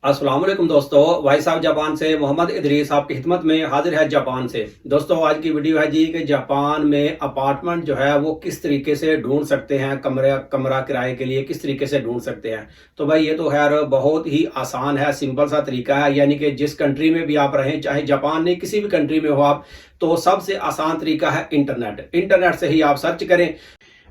अस्सलाम वालेकुम दोस्तों, भाई साहब जापान से मोहम्मद इदरीस आपकी खिदमत में हाजिर है जापान से। दोस्तों आज की वीडियो है जी कि जापान में अपार्टमेंट जो है वो किस तरीके से ढूंढ सकते हैं, कमरा किराए के लिए किस तरीके से ढूंढ सकते हैं। तो भाई ये तो खैर बहुत ही आसान है, सिंपल सा तरीका है। यानी कि जिस कंट्री में भी आप रहें, चाहे जापान नहीं किसी भी कंट्री में हो आप, तो सबसे आसान तरीका है इंटरनेट से ही आप सर्च करें।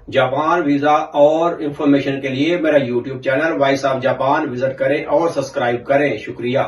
जापान वीज़ा और इंफॉर्मेशन के लिए मेरा YouTube channel voice of Japan visit करें और सब्सक्राइब करें। शुक्रिया।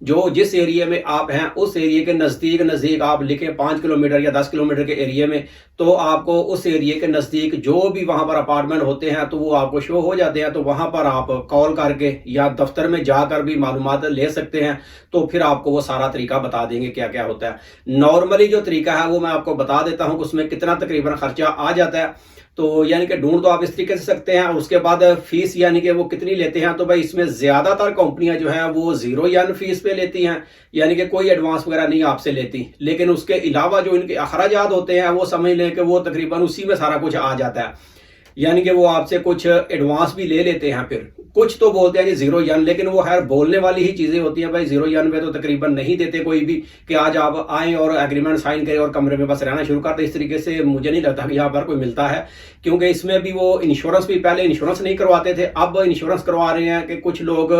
जो जिस एरिया में आप हैं उस एरिया के नज़दीक नज़दीक आप लिखें 5 किलोमीटर या 10 किलोमीटर के एरिया में, तो आपको उस एरिया के नज़दीक जो भी वहां पर अपार्टमेंट होते हैं तो वो आपको शो हो जाते हैं। तो वहां पर आप कॉल करके या दफ्तर में जाकर भी मालूमात ले सकते हैं। तो फिर आपको वो सारा तरीका बता देंगे क्या क्या होता है। नॉर्मली जो तरीका है वो मैं आपको बता देता हूँ, उसमें कितना तकरीबन खर्चा आ जाता है। तो यानी कि ढूंढ तो आप इस तरीके से सकते हैं। और उसके बाद फीस यानी कि वो कितनी लेते हैं, तो भाई इसमें ज्यादातर कंपनियां जो है वो 0 येन फीस पे लेती हैं, यानी कि कोई एडवांस वगैरह नहीं आपसे लेती। लेकिन उसके अलावा जो इनके अखराजात होते हैं वो समझ लें कि वो तकरीबन उसी में सारा कुछ आ जाता है। यानी कि वो आपसे कुछ एडवांस भी ले लेते हैं। फिर कुछ तो बोलते हैं जी 0 येन, लेकिन वो खैर बोलने वाली ही चीजें होती हैं। भाई 0 येन में तो तकरीबन नहीं देते कोई भी कि आज आप आएं और एग्रीमेंट साइन करें और कमरे में बस रहना शुरू कर दें। इस तरीके से मुझे नहीं लगता कि यहाँ पर कोई मिलता है, क्योंकि इसमें भी वो इंश्योरेंस भी, पहले इंश्योरेंस नहीं करवाते थे, अब इंश्योरेंस करवा रहे हैं कि कुछ लोग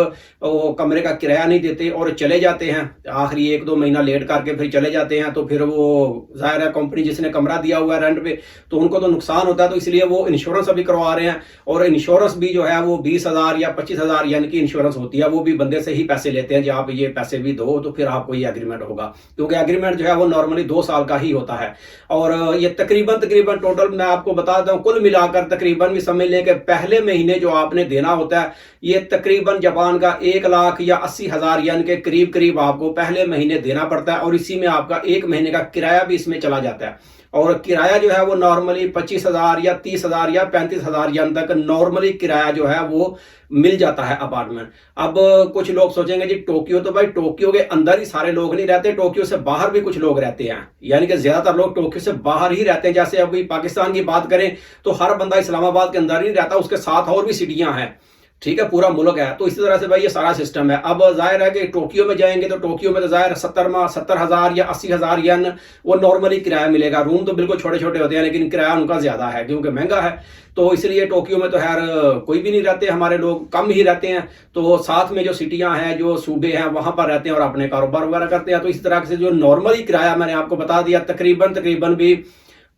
कमरे का किराया नहीं देते और चले जाते हैं, आखिरी 1-2 महीना लेट करके फिर चले जाते हैं। तो फिर वो जाहिर है कंपनी जिसने कमरा दिया हुआ है रेंट पे, तो उनको तो नुकसान होता है। तो इसलिए वो इंश्योरेंस अभी करवा रहे हैं। और इंश्योरेंस भी जो है वो 20,000 या 25,000 यानी कि इंश्योरेंस होती है, वो भी बंदे से ही पैसे लेते हैं। जब आप ये पैसे भी दो तो फिर आपको ये एग्रीमेंट होगा, क्योंकि एग्रीमेंट जो है वो नॉर्मली 2 साल का ही होता है। और ये तकरीबन तकरीबन टोटल मैं आपको बताता हूँ, कुल मिलाकर तकरीबन भी समझ लें कि पहले महीने जो आपने देना होता है ये तकरीबन जापान का 1 लाख या 80,000 यानी के करीब करीब आपको पहले महीने देना पड़ता है। और इसी में आपका 1 महीने का किराया भी इसमें चला जाता है। और किराया जो है वो नॉर्मली 25,000 या 30,000 या 35,000 यान तक नॉर्मली किराया जो है वो मिल जाता है अपार्टमेंट। अब कुछ लोग सोचेंगे जी टोक्यो, तो भाई टोक्यो के अंदर ही सारे लोग नहीं रहते, टोक्यो से बाहर भी कुछ लोग रहते हैं। यानी कि ज्यादातर लोग टोक्यो से बाहर ही रहते हैं। जैसे अभी पाकिस्तान की बात करें तो हर बंदा इस्लामाबाद के अंदर नहीं रहता, उसके साथ और भी सिटियां हैं, ठीक है, पूरा मुल्क है। तो इसी तरह से भाई ये सारा सिस्टम है। अब जाहिर है कि टोक्यो में जाएंगे तो टोक्यो में तो जाहिर 70,000 या 80,000 येन वो नॉर्मली किराया मिलेगा। रूम तो बिल्कुल छोटे छोटे होते हैं, लेकिन किराया उनका ज्यादा है क्योंकि महंगा है। तो इसलिए टोक्यो में तो खैर कोई भी नहीं रहते, हमारे लोग कम ही रहते हैं। तो साथ में जो सिटियां हैं, जो सूबे हैं, वहां पर रहते हैं और अपने कारोबार वगैरह करते हैं। तो इस तरह से जो नॉर्मली किराया मैंने आपको बता दिया, तकरीबन तकरीबन भी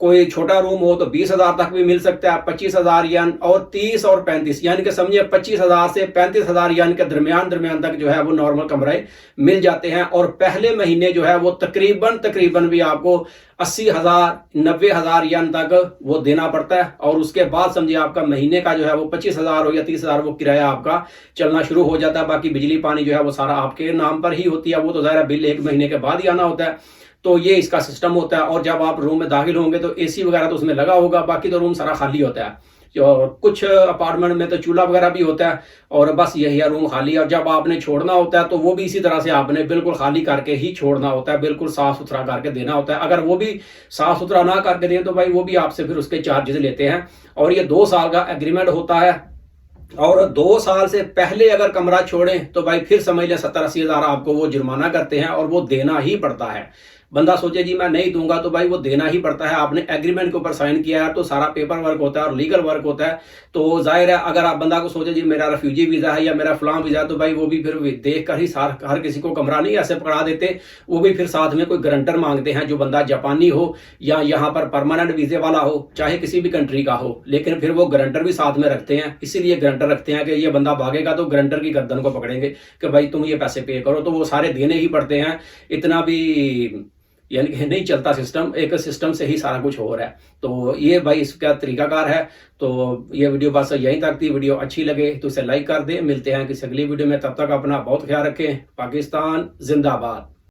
कोई छोटा रूम हो तो 20,000 तक भी मिल सकता है, 25,000 येन, और 30 और 35 यानी कि समझिए 25,000 से 35,000 यानी के दरमियान दरमियान तक जो है वो नॉर्मल कमरे मिल जाते हैं। और पहले महीने जो है वो तकरीबन तकरीबन भी आपको 80,000 90,000 येन तक वो देना पड़ता है। और उसके बाद समझिए आपका महीने का जो है वो 25,000 हो या 30,000 वो किराया आपका चलना शुरू हो जाता है। बाकी बिजली पानी जो है वो सारा आपके नाम पर ही होती है, वो तो ज़ाहिर बिल 1 महीने के बाद ही आना होता है। तो ये इसका सिस्टम होता है। और जब आप रूम में दाखिल होंगे तो एसी वगैरह तो उसमें लगा होगा, बाकी तो रूम सारा खाली होता है। और कुछ अपार्टमेंट में तो चूल्हा वगैरह भी होता है और बस यही है, रूम खाली है। और जब आपने छोड़ना होता है तो वो भी इसी तरह से आपने बिल्कुल खाली करके ही छोड़ना होता है, बिल्कुल साफ सुथरा करके देना होता है। अगर वो भी साफ सुथरा ना करके दें तो भाई वो भी आपसे फिर उसके चार्जेस लेते हैं। और ये 2 साल का एग्रीमेंट होता है। और 2 साल से पहले अगर कमरा छोड़ें तो भाई फिर समझ लें 70-80 हजार आपको वो जुर्माना करते हैं और वो देना ही पड़ता है। बंदा सोचे जी मैं नहीं दूंगा, तो भाई वो देना ही पड़ता है। आपने एग्रीमेंट के ऊपर साइन किया है तो सारा पेपर वर्क होता है और लीगल वर्क होता है। तो जाहिर है अगर आप बंदा को सोचे जी मेरा रेफ्यूजी वीजा है या मेरा फलां वीजा है, तो भाई वो भी फिर देख कर ही हर किसी को कमरा नहीं ऐसे पकड़ा देते। वो भी फिर साथ में कोई गारंटर मांगते हैं, जो बंदा जापानी हो या यहाँ पर परमानेंट वीजे वाला हो, चाहे किसी भी कंट्री का हो, लेकिन फिर वो गारंटर भी साथ में रखते हैं। इसीलिए गारंटर रखते हैं कि ये बंदा भागेगा तो गारंटर की गर्दन को पकड़ेंगे कि भाई तुम ये पैसे पे करो, तो वो सारे देने ही पड़ते हैं। इतना भी यानी कि नहीं चलता सिस्टम, एक सिस्टम से ही सारा कुछ हो रहा है। तो ये भाई इसका तरीकाकार है। तो ये वीडियो बस यहीं तक थी। वीडियो अच्छी लगे तो इसे लाइक कर दें। मिलते हैं किसी अगली वीडियो में, तब तक अपना बहुत ख्याल रखें। पाकिस्तान जिंदाबाद।